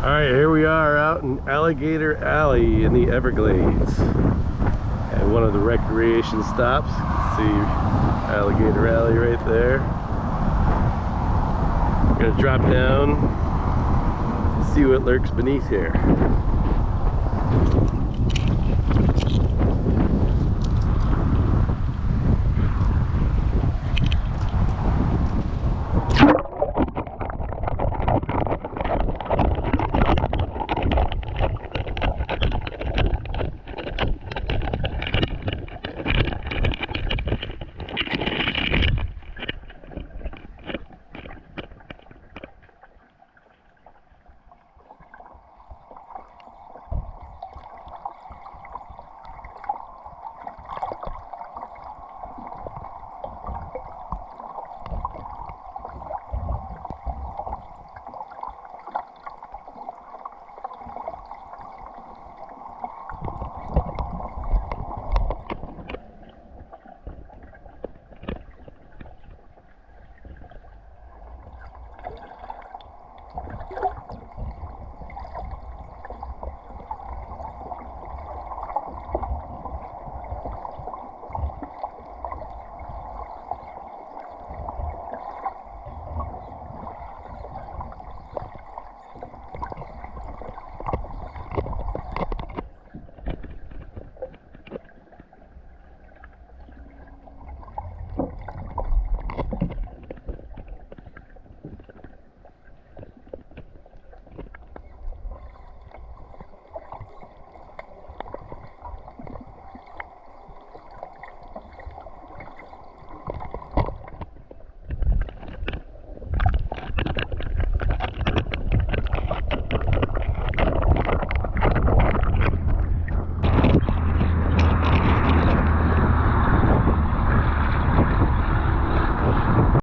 Alright, here we are out in Alligator Alley in the Everglades. At one of the recreation stops. See Alligator Alley right there. We're gonna drop down, see what lurks beneath here.